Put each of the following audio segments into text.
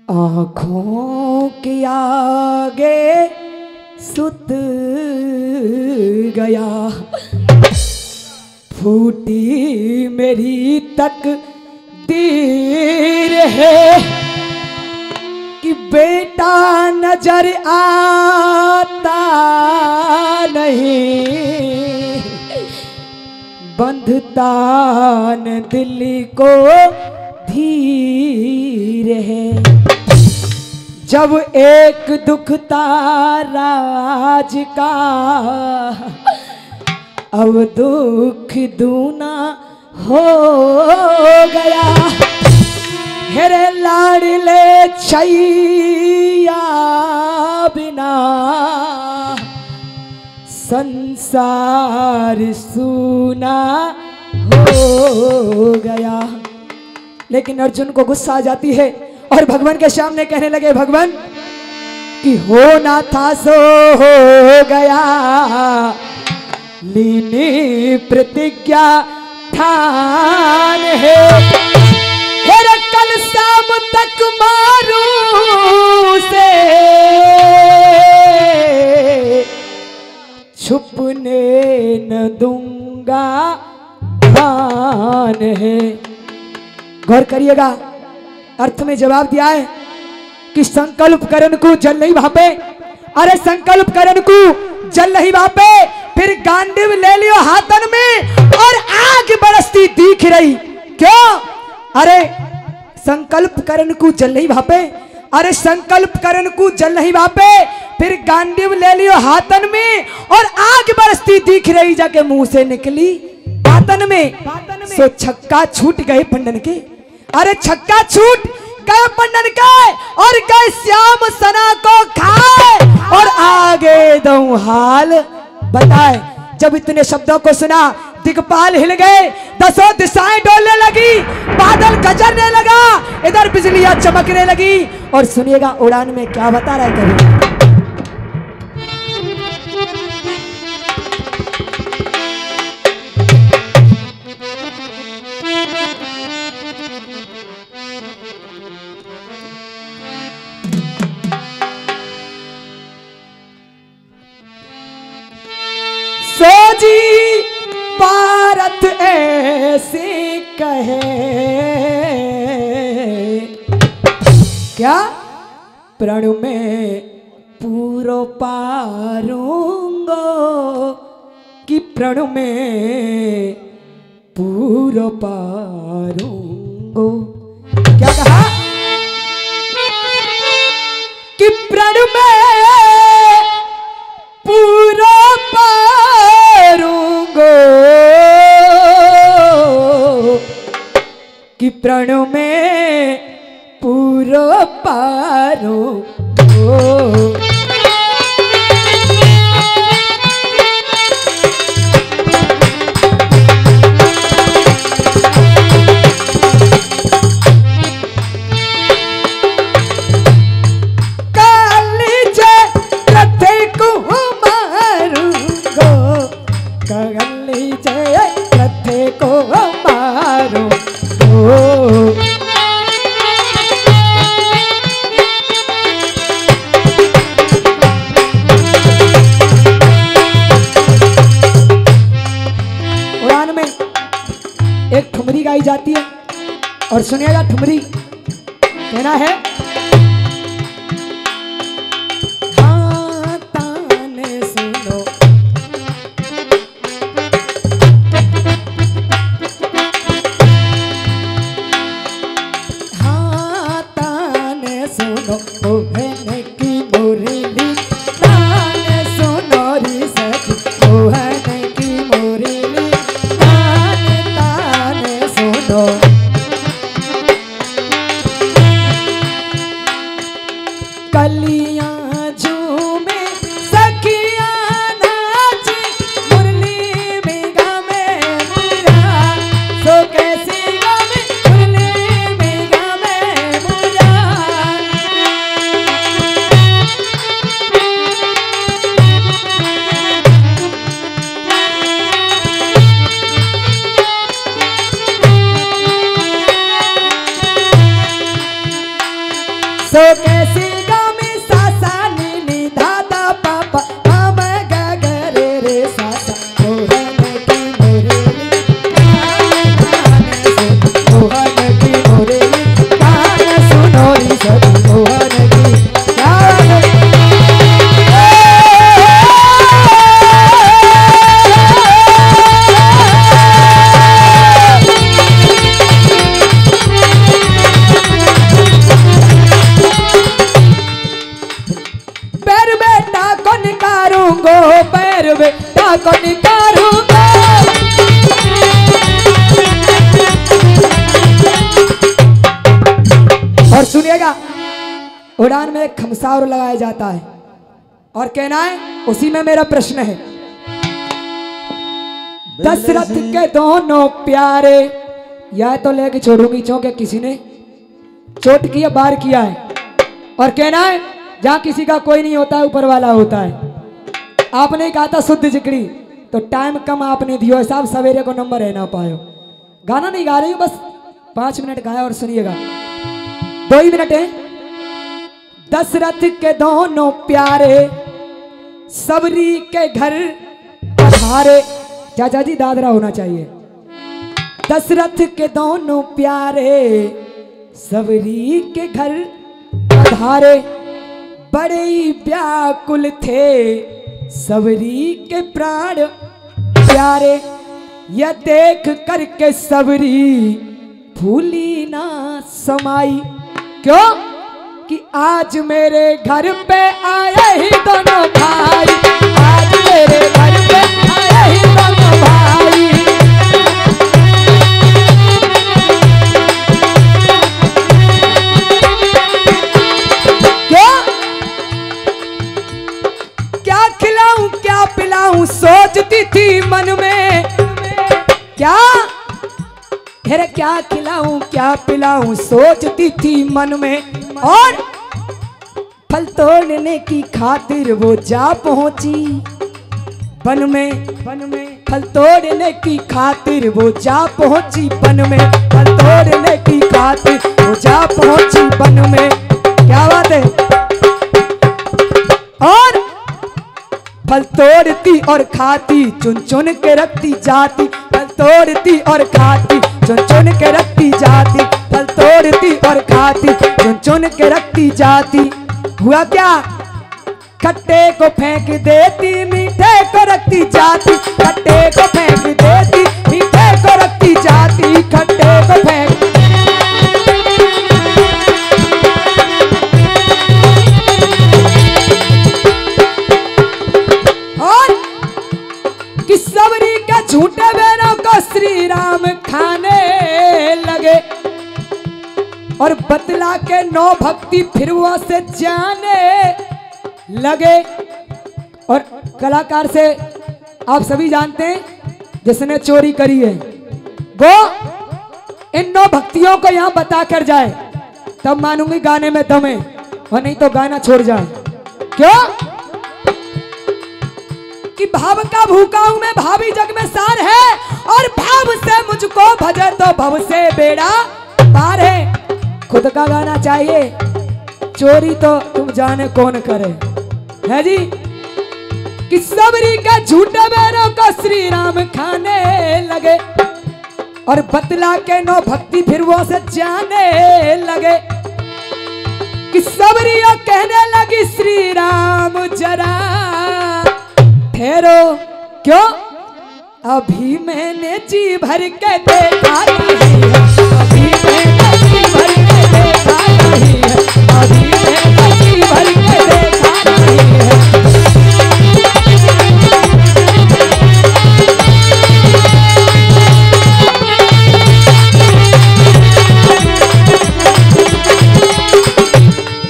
आँखों के आगे सुत गया, फूटी मेरी तकदीर है कि बेटा नजर आता नहीं, बंधता न दिल को धीर है। जब एक दुख ताराज का, अब दुख दूना हो गया। हेरे लाडले छैया बिना संसार सूना हो गया। लेकिन अर्जुन को गुस्सा आ जाती है और भगवान के सामने कहने लगे, भगवान कि होना था सो हो गया, लीनी प्रतिज्ञा ठान है। फिर कल शाम तक मारूं से छुपने न दूंगा मान है। गौर करिएगा, अर्थ में जवाब दिया है कि संकल्प करन को जल नहीं भापे। अरे संकल्प करन को जल नहीं भापे, फिर गांडीव ले लियो हाथन में और आग बरसती दिख रही। क्यों? अरे संकल्प करन को जल नहीं भापे, अरे संकल्प करन को जल नहीं भापे, फिर गांडीव ले लियो हाथन में और आग बरसती दिख रही। जाके मुंह से निकली बातन में, सो छक्का छूट गए पंडन के। अरे छक्का छूट गए पंडन के और गए श्याम सना को खाए और आगे दो हाल बताए। जब इतने शब्दों को सुना दिग्पाल हिल गए, दसों दिशाएं डोलने लगी, बादल गजरने लगा, इधर बिजलियां चमकने लगी। और सुनिएगा उड़ान में क्या बता रहा है कभी। सोजी भारत ऐसे कहे क्या, प्रण में पूरो पारूंगो, कि प्रण में पूरो पारूंगो। क्या कहा? कि प्रण में पूरा पारूंगो, कि प्रण में पूरा पारूंगो। एक ठुमरी गाई जाती है और सुनिएगा ठुमरी कहना है, हाँ ताने सुनो, हाँ ताने सुनो, ओ बहन की मुरली, ताने सुनो री सखी, ओ बहन की मुरली, को निकारूंगा। और सुनिएगा, उड़ान में एक खमसा और लगाया जाता है और कहना है, उसी में मेरा प्रश्न है। दशरथ के दोनों प्यारे, यह तो लेके छोड़ूंगी चौके किसी ने चोट किया बार किया है, और कहना है जहां किसी का कोई नहीं होता है ऊपर वाला होता है। आपने कहा था शुद्ध जिक्री, तो टाइम कम आपने दियो साहब, सवेरे को नंबर है ना पायो। गाना नहीं गा रही हूं, बस 5 मिनट गाया और सुनिएगा, 2 ही मिनट है। दशरथ के दोनों प्यारे सबरी के घर पधारे। चाचा जी दादरा होना चाहिए। दशरथ के दोनों प्यारे सबरी के घर पधारे, बड़े ही व्याकुल थे सबरी के प्राण प्यारे। यह देख करके सबरी फूली ना समाई, क्यों कि आज मेरे घर पे आए ही दोनों भाई, आज मेरे घर पे आए ही दोनों भाई। क्यों? क्या खिलाऊं क्या पिलाऊं सोचती थी मन में, क्या फिर क्या खिलाऊं क्या पिलाऊं सोचती थी मन में। और फल तोड़ने की खातिर वो जा पहुंची वन में, फल तोड़ने की खातिर वो जा पहुंची वन में, फल तोड़ने की खातिर वो जा पहुंची वन में। क्या बात है। और फल तोड़ती और खाती चुन चुन के रखती जाती, फल तोड़ती और खाती चुन चुन के रखती जाती, फल तोड़ती और खाती चुन चुन के रखती जाती। हुआ क्या, खट्टे को फेंक देती मीठे को रखती जाती, खट्टे को फेंक देती मीठे को रखती जाती, खट्टे को फेंक। और कि सबरी के झूठे बेरों को श्री राम खाने लगे, और बतला के 9 भक्ति फिर वो से जाने लगे। और कलाकार से आप सभी जानते हैं जिसने चोरी करी है वो इन 9 भक्तियों को यहां बता कर जाए, तब मानूंगी गाने में दम है, और नहीं तो गाना छोड़ जाए। क्यों कि भाव का भूखा हूं मैं, भावी जग में सार है, और भाव से मुझको भजे तो भव से बेड़ा पार है। खुद का गाना चाहिए, चोरी तो तुम जाने कौन करे है जी। कि सबरी का झूठे बेरों को श्री राम खाने लगे, और बतला के 9 भक्ति फिर वो से जाने लगे। कि सबरी कहने लगी श्री राम जरा ठहरो, क्यों अभी मैंने जी भर के देखा नहीं है, अभी मैंने जी भर के देखा नहीं है, अभी मैंने जी भर के देखा नहीं है।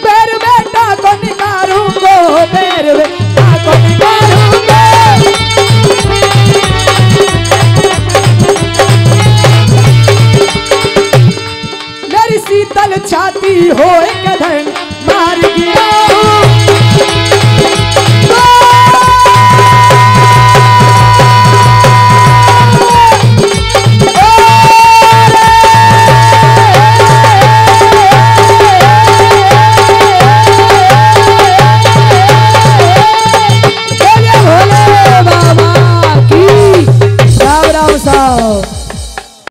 पैर बेटा को निकारूंगा, पैर बेटा को निकारूंगा। शीतल छाती हो एक धन मार